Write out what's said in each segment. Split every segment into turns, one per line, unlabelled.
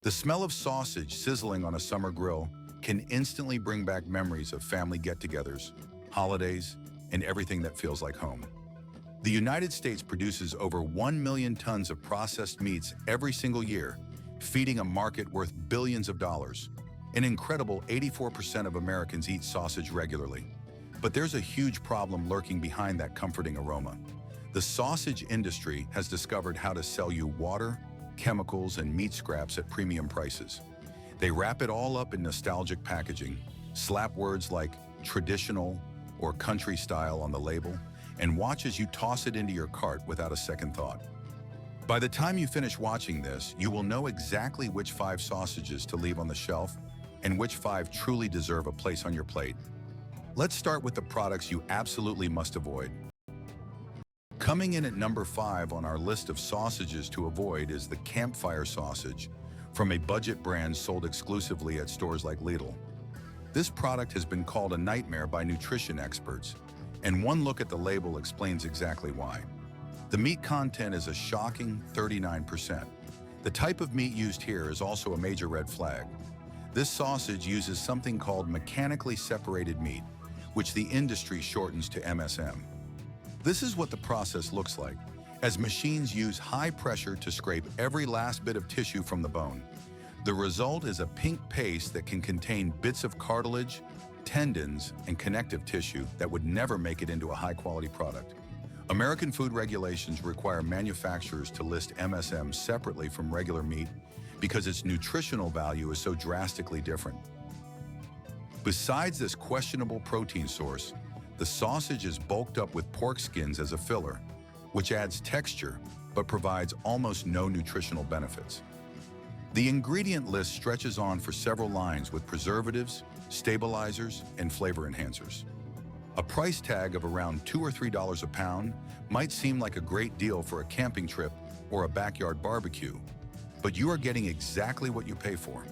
The smell of sausage sizzling on a summer grill can instantly bring back memories of family get-togethers, holidays, and everything that feels like home. The United States produces over 1 million tons of processed meats every single year, feeding a market worth billions of dollars. An incredible 84% of Americans eat sausage regularly. But there's a huge problem lurking behind that comforting aroma. The sausage industry has discovered how to sell you water, chemicals, and meat scraps at premium prices. They wrap it all up in nostalgic packaging, slap words like traditional or country style on the label, and watch as you toss it into your cart without a second thought. By the time you finish watching this, you will know exactly which 5 sausages to leave on the shelf and which 5 truly deserve a place on your plate. Let's start with the products you absolutely must avoid. Coming in at number 5 on our list of sausages to avoid is the campfire sausage from a budget brand sold exclusively at stores like Lidl. This product has been called a nightmare by nutrition experts, and one look at the label explains exactly why. The meat content is a shocking 39%. The type of meat used here is also a major red flag. This sausage uses something called mechanically separated meat, which the industry shortens to MSM. This is what the process looks like, as machines use high pressure to scrape every last bit of tissue from the bone. The result is a pink paste that can contain bits of cartilage, tendons, and connective tissue that would never make it into a high-quality product. American food regulations require manufacturers to list MSM separately from regular meat because its nutritional value is so drastically different. Besides this questionable protein source, the sausage is bulked up with pork skins as a filler, which adds texture but provides almost no nutritional benefits. The ingredient list stretches on for several lines with preservatives, stabilizers, and flavor enhancers. A price tag of around $2 or $3 a pound might seem like a great deal for a camping trip or a backyard barbecue, but you are getting exactly what you pay for.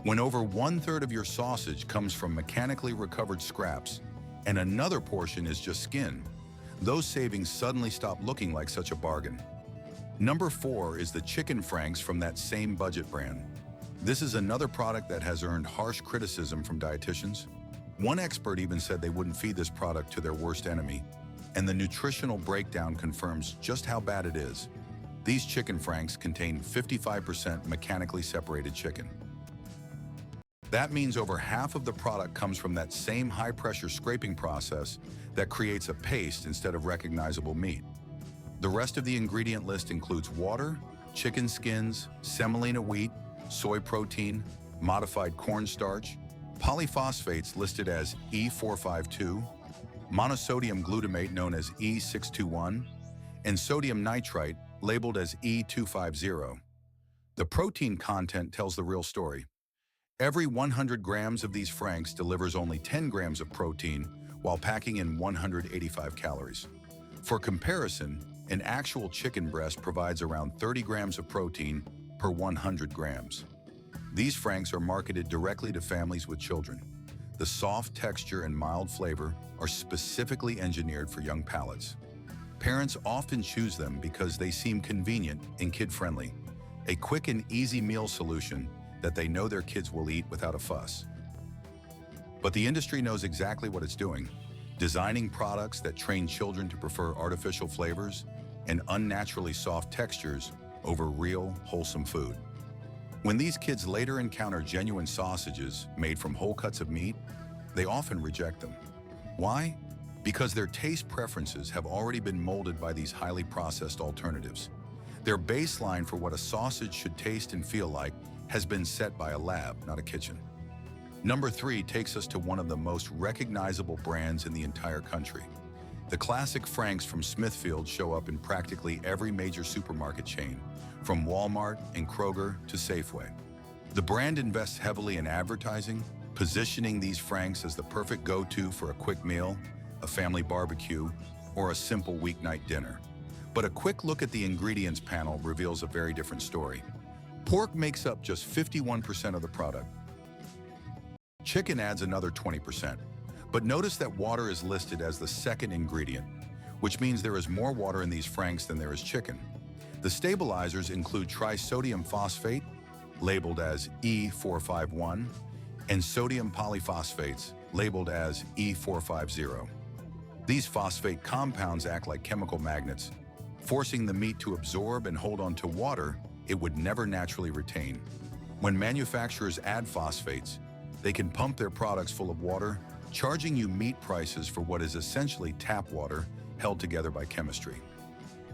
When over 1/3 of your sausage comes from mechanically recovered scraps and another portion is just skin, those savings suddenly stop looking like such a bargain. Number 4 is the chicken franks from that same budget brand. This is another product that has earned harsh criticism from dietitians. One expert even said they wouldn't feed this product to their worst enemy, and the nutritional breakdown confirms just how bad it is. These chicken franks contain 55% mechanically separated chicken. That means over half of the product comes from that same high-pressure scraping process that creates a paste instead of recognizable meat. The rest of the ingredient list includes water, chicken skins, semolina wheat, soy protein, modified cornstarch, polyphosphates listed as E452, monosodium glutamate known as E621, and sodium nitrite labeled as E250. The protein content tells the real story. Every 100 grams of these franks delivers only 10 grams of protein while packing in 185 calories. For comparison, an actual chicken breast provides around 30 grams of protein per 100 grams. These franks are marketed directly to families with children. The soft texture and mild flavor are specifically engineered for young palates. Parents often choose them because they seem convenient and kid-friendly, a quick and easy meal solution that they know their kids will eat without a fuss. But the industry knows exactly what it's doing, designing products that train children to prefer artificial flavors and unnaturally soft textures over real, wholesome food. When these kids later encounter genuine sausages made from whole cuts of meat, they often reject them. Why? Because their taste preferences have already been molded by these highly processed alternatives. Their baseline for what a sausage should taste and feel like has been set by a lab, not a kitchen. Number 3 takes us to one of the most recognizable brands in the entire country. The classic franks from Smithfield show up in practically every major supermarket chain, from Walmart and Kroger to Safeway. The brand invests heavily in advertising, positioning these franks as the perfect go-to for a quick meal, a family barbecue, or a simple weeknight dinner. But a quick look at the ingredients panel reveals a very different story. Pork makes up just 51% of the product. Chicken adds another 20%. But notice that water is listed as the second ingredient, which means there is more water in these franks than there is chicken. The stabilizers include trisodium phosphate, labeled as E451, and sodium polyphosphates, labeled as E450. These phosphate compounds act like chemical magnets, forcing the meat to absorb and hold on to water it would never naturally retain. When manufacturers add phosphates, they can pump their products full of water, charging you meat prices for what is essentially tap water held together by chemistry.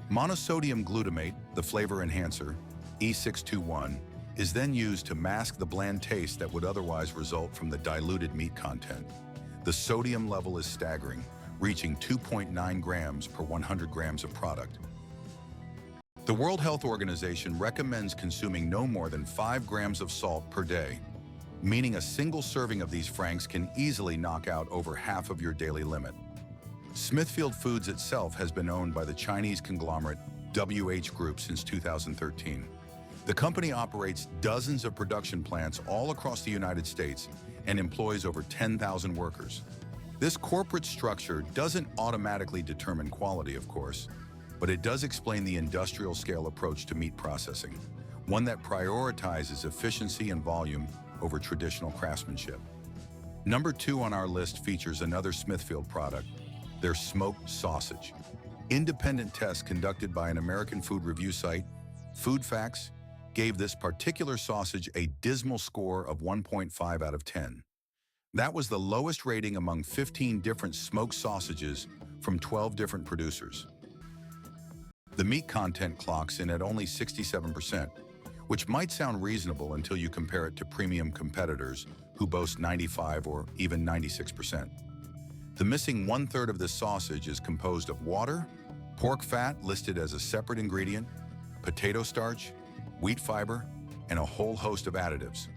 Monosodium glutamate, the flavor enhancer, E621, is then used to mask the bland taste that would otherwise result from the diluted meat content. The sodium level is staggering, reaching 2.9 grams per 100 grams of product. The World Health Organization recommends consuming no more than 5 grams of salt per day, meaning a single serving of these franks can easily knock out over half of your daily limit. Smithfield Foods itself has been owned by the Chinese conglomerate WH Group since 2013. The company operates dozens of production plants all across the United States and employs over 10,000 workers. This corporate structure doesn't automatically determine quality, of course, but it does explain the industrial-scale approach to meat processing, one that prioritizes efficiency and volume over traditional craftsmanship. Number 2 on our list features another Smithfield product, their smoked sausage. Independent tests conducted by an American food review site, Food Facts, gave this particular sausage a dismal score of 1.5 out of 10. That was the lowest rating among 15 different smoked sausages from 12 different producers. The meat content clocks in at only 67%, which might sound reasonable until you compare it to premium competitors who boast 95 or even 96%. The missing 1/3 of this sausage is composed of water, pork fat listed as a separate ingredient, potato starch, wheat fiber, and a whole host of additives.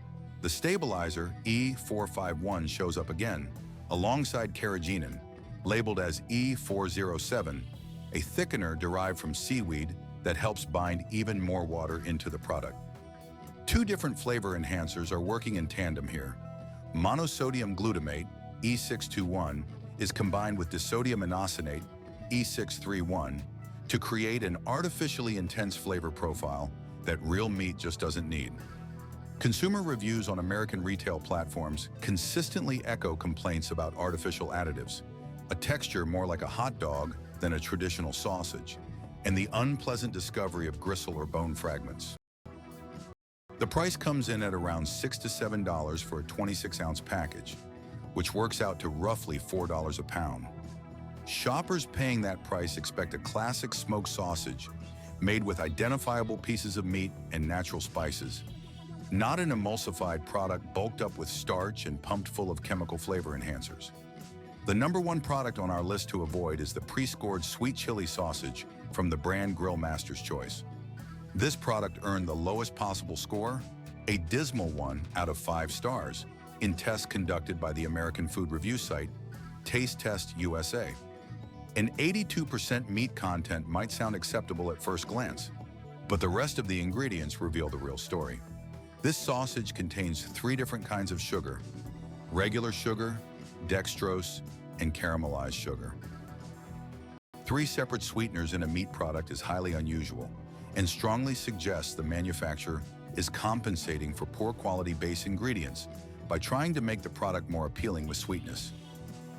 The stabilizer, E451, shows up again, alongside carrageenan, labeled as E407, a thickener derived from seaweed that helps bind even more water into the product. 2 different flavor enhancers are working in tandem here. Monosodium glutamate, E621, is combined with disodium inosonate, E631, to create an artificially intense flavor profile that real meat just doesn't need. Consumer reviews on American retail platforms consistently echo complaints about artificial additives, a texture more like a hot dog than a traditional sausage, and the unpleasant discovery of gristle or bone fragments. The price comes in at around $6 to $7 for a 26-ounce package, which works out to roughly $4 a pound. Shoppers paying that price expect a classic smoked sausage made with identifiable pieces of meat and natural spices, not an emulsified product bulked up with starch and pumped full of chemical flavor enhancers. The number 1 product on our list to avoid is the pre-scored sweet chili sausage from the brand Grill Master's Choice. This product earned the lowest possible score, a dismal 1 out of 5 stars, in tests conducted by the American food review site, Taste Test USA. An 82% meat content might sound acceptable at first glance, but the rest of the ingredients reveal the real story. This sausage contains 3 different kinds of sugar: regular sugar, dextrose, and caramelized sugar. 3 separate sweeteners in a meat product is highly unusual and strongly suggests the manufacturer is compensating for poor quality base ingredients by trying to make the product more appealing with sweetness.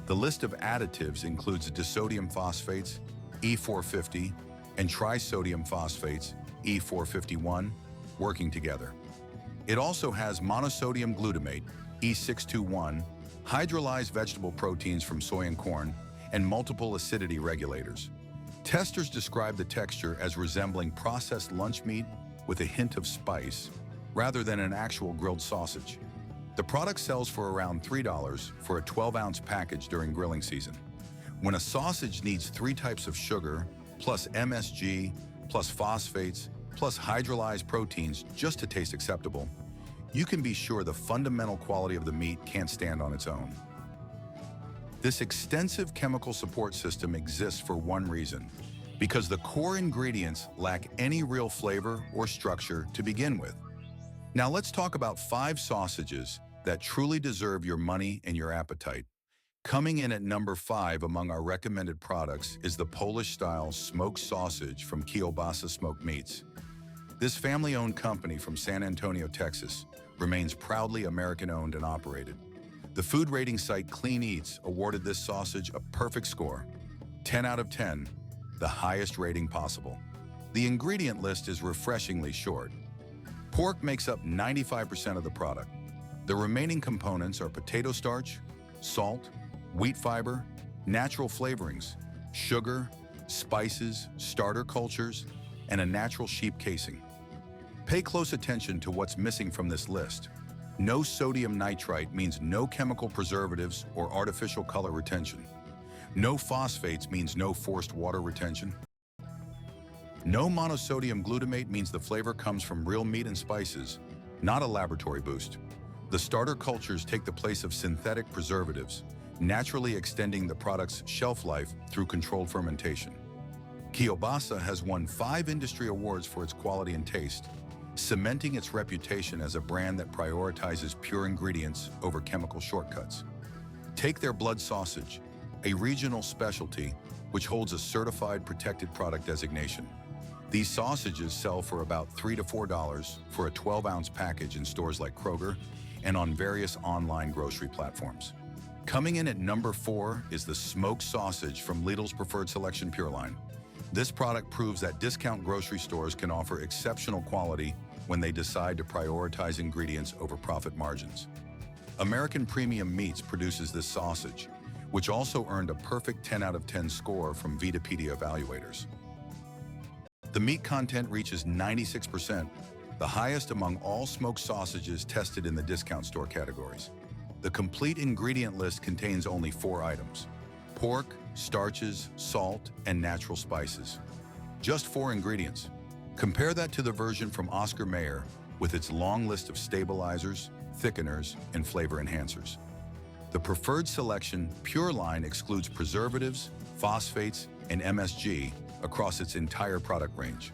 The list of additives includes disodium phosphates, E450, and trisodium phosphates, E451, working together. It also has monosodium glutamate, E621, hydrolyzed vegetable proteins from soy and corn, and multiple acidity regulators. Testers describe the texture as resembling processed lunch meat with a hint of spice, rather than an actual grilled sausage. The product sells for around $3 for a 12-ounce package during grilling season. When a sausage needs 3 types of sugar, plus MSG, plus phosphates, plus hydrolyzed proteins just to taste acceptable, you can be sure the fundamental quality of the meat can't stand on its own. This extensive chemical support system exists for one reason: because the core ingredients lack any real flavor or structure to begin with. Now let's talk about 5 sausages that truly deserve your money and your appetite. Coming in at number 5 among our recommended products is the Polish-style smoked sausage from Kielbasa Smoked Meats. This family-owned company from San Antonio, Texas, remains proudly American-owned and operated. The food rating site Clean Eats awarded this sausage a perfect score, 10 out of 10, the highest rating possible. The ingredient list is refreshingly short. Pork makes up 95% of the product. The remaining components are potato starch, salt, wheat fiber, natural flavorings, sugar, spices, starter cultures, and a natural sheep casing. Pay close attention to what's missing from this list. No sodium nitrite means no chemical preservatives or artificial color retention. No phosphates means no forced water retention. No monosodium glutamate means the flavor comes from real meat and spices, not a laboratory boost. The starter cultures take the place of synthetic preservatives, naturally extending the product's shelf life through controlled fermentation. Kielbasa has won 5 industry awards for its quality and taste, cementing its reputation as a brand that prioritizes pure ingredients over chemical shortcuts. Take their blood sausage, a regional specialty which holds a certified protected product designation. These sausages sell for about $3 to $4 for a 12-ounce package in stores like Kroger and on various online grocery platforms. Coming in at number 4 is the smoked sausage from Lidl's Preferred Selection Pure Line. This product proves that discount grocery stores can offer exceptional quality when they decide to prioritize ingredients over profit margins. American Premium Meats produces this sausage, which also earned a perfect 10 out of 10 score from Vitapedia evaluators. The meat content reaches 96%, the highest among all smoked sausages tested in the discount store categories. The complete ingredient list contains only 4 items: pork, starches, salt, and natural spices. Just 4 ingredients. Compare that to the version from Oscar Mayer with its long list of stabilizers, thickeners, and flavor enhancers. The Preferred Selection Pure Line excludes preservatives, phosphates, and MSG across its entire product range.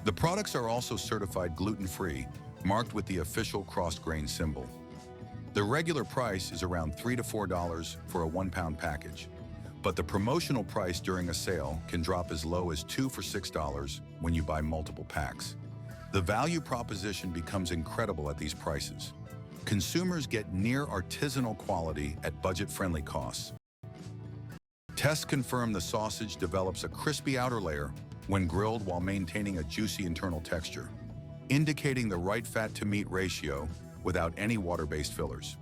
The products are also certified gluten-free, marked with the official crossed grain symbol. The regular price is around $3 to $4 for a 1-pound package, but the promotional price during a sale can drop as low as $2 for $6 when you buy multiple packs. The value proposition becomes incredible at these prices. Consumers get near artisanal quality at budget-friendly costs. Tests confirm the sausage develops a crispy outer layer when grilled while maintaining a juicy internal texture, indicating the right fat-to-meat ratio without any water-based fillers.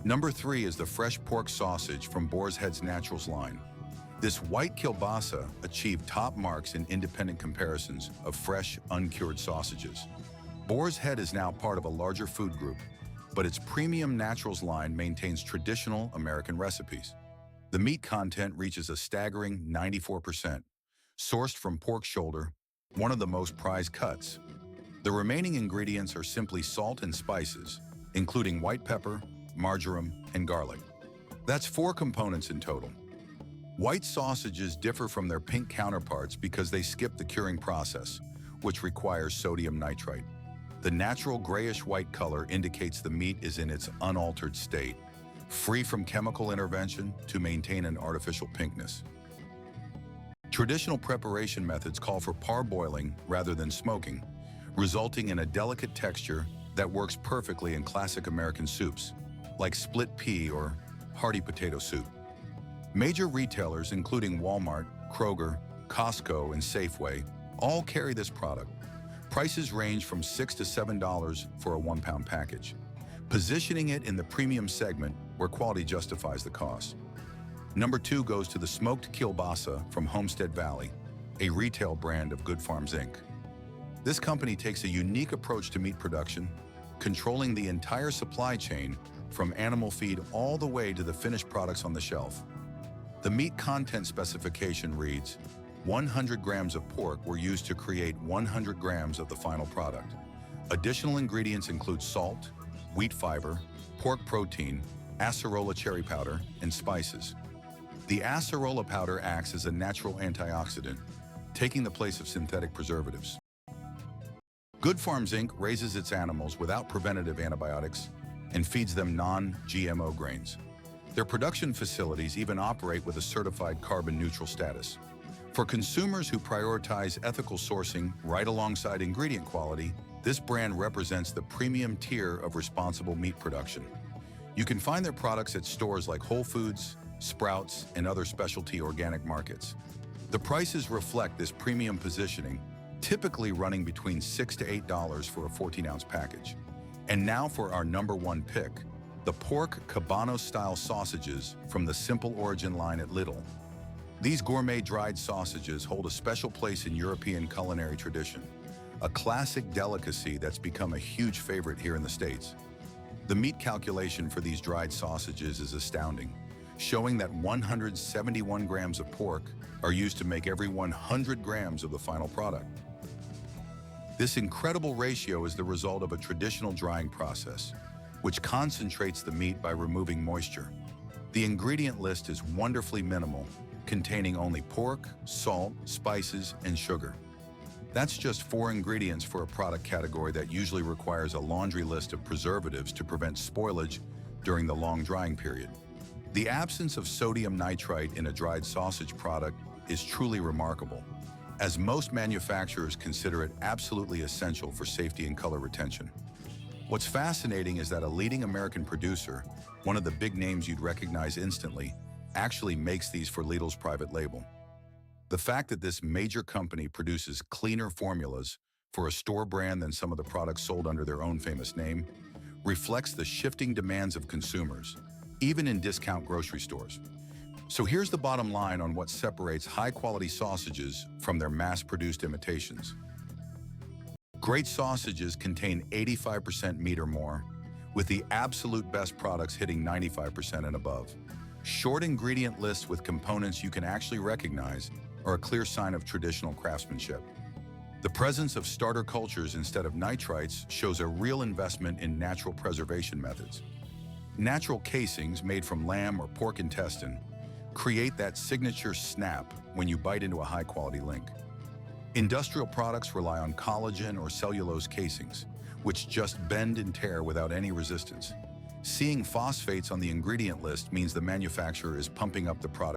Number 3 is the fresh pork sausage from Boar's Head's Naturals line. This white kielbasa achieved top marks in independent comparisons of fresh, uncured sausages. Boar's Head is now part of a larger food group, but its premium Naturals line maintains traditional American recipes. The meat content reaches a staggering 94%, sourced from pork shoulder, one of the most prized cuts. The remaining ingredients are simply salt and spices, including white pepper, marjoram, and garlic. That's 4 components in total. White sausages differ from their pink counterparts because they skip the curing process, which requires sodium nitrite. The natural grayish-white color indicates the meat is in its unaltered state, free from chemical intervention to maintain an artificial pinkness. Traditional preparation methods call for parboiling rather than smoking, resulting in a delicate texture that works perfectly in classic American soups, like split pea or hearty potato soup. Major retailers, including Walmart, Kroger, Costco, and Safeway, all carry this product. Prices range from $6 to $7 for a 1-pound package, positioning it in the premium segment where quality justifies the cost. Number 2 goes to the smoked kielbasa from Homestead Valley, a retail brand of Good Farms Inc. This company takes a unique approach to meat production, controlling the entire supply chain from animal feed all the way to the finished products on the shelf. The meat content specification reads, 100 grams of pork were used to create 100 grams of the final product. Additional ingredients include salt, wheat fiber, pork protein, acerola cherry powder, and spices. The acerola powder acts as a natural antioxidant, taking the place of synthetic preservatives. Good Farms Inc. raises its animals without preventative antibiotics and feeds them non-GMO grains. Their production facilities even operate with a certified carbon neutral status. For consumers who prioritize ethical sourcing right alongside ingredient quality, this brand represents the premium tier of responsible meat production. You can find their products at stores like Whole Foods, Sprouts, and other specialty organic markets. The prices reflect this premium positioning, typically running between $6 to $8 for a 14-ounce package. And now for our number one pick, the pork Cabano-style sausages from the Simple Origin line at Lidl. These gourmet dried sausages hold a special place in European culinary tradition, a classic delicacy that's become a huge favorite here in the States. The meat calculation for these dried sausages is astounding, showing that 171 grams of pork are used to make every 100 grams of the final product. This incredible ratio is the result of a traditional drying process, which concentrates the meat by removing moisture. The ingredient list is wonderfully minimal, containing only pork, salt, spices, and sugar. That's just 4 ingredients for a product category that usually requires a laundry list of preservatives to prevent spoilage during the long drying period. The absence of sodium nitrite in a dried sausage product is truly remarkable, as most manufacturers consider it absolutely essential for safety and color retention. What's fascinating is that a leading American producer, one of the big names you'd recognize instantly, actually makes these for Lidl's private label. The fact that this major company produces cleaner formulas for a store brand than some of the products sold under their own famous name reflects the shifting demands of consumers, even in discount grocery stores. So here's the bottom line on what separates high-quality sausages from their mass-produced imitations. Great sausages contain 85% meat or more, with the absolute best products hitting 95% and above. Short ingredient lists with components you can actually recognize are a clear sign of traditional craftsmanship. The presence of starter cultures instead of nitrites shows a real investment in natural preservation methods. Natural casings made from lamb or pork intestine create that signature snap when you bite into a high-quality link. Industrial products rely on collagen or cellulose casings, which just bend and tear without any resistance. Seeing phosphates on the ingredient list means the manufacturer is pumping up the product